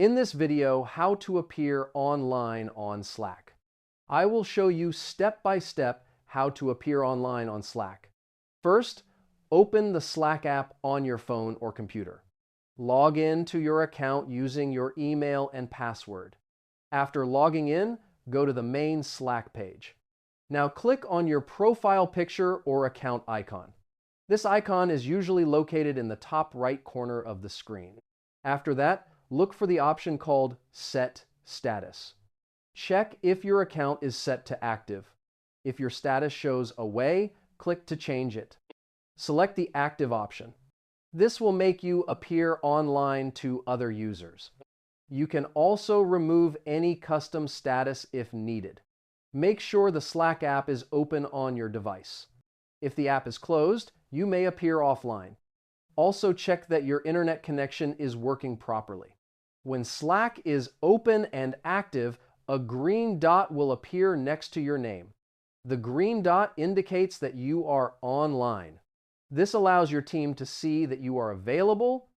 In this video, how to appear online on Slack. I will show you step by step how to appear online on Slack. First, open the Slack app on your phone or computer. Log in to your account using your email and password. After logging in, go to the main Slack page. Now click on your profile picture or account icon. This icon is usually located in the top right corner of the screen. After that, look for the option called Set Status. Check if your account is set to active. If your status shows away, click to change it. Select the active option. This will make you appear online to other users. You can also remove any custom status if needed. Make sure the Slack app is open on your device. If the app is closed, you may appear offline. Also check that your internet connection is working properly. When Slack is open and active, a green dot will appear next to your name. The green dot indicates that you are online. This allows your team to see that you are available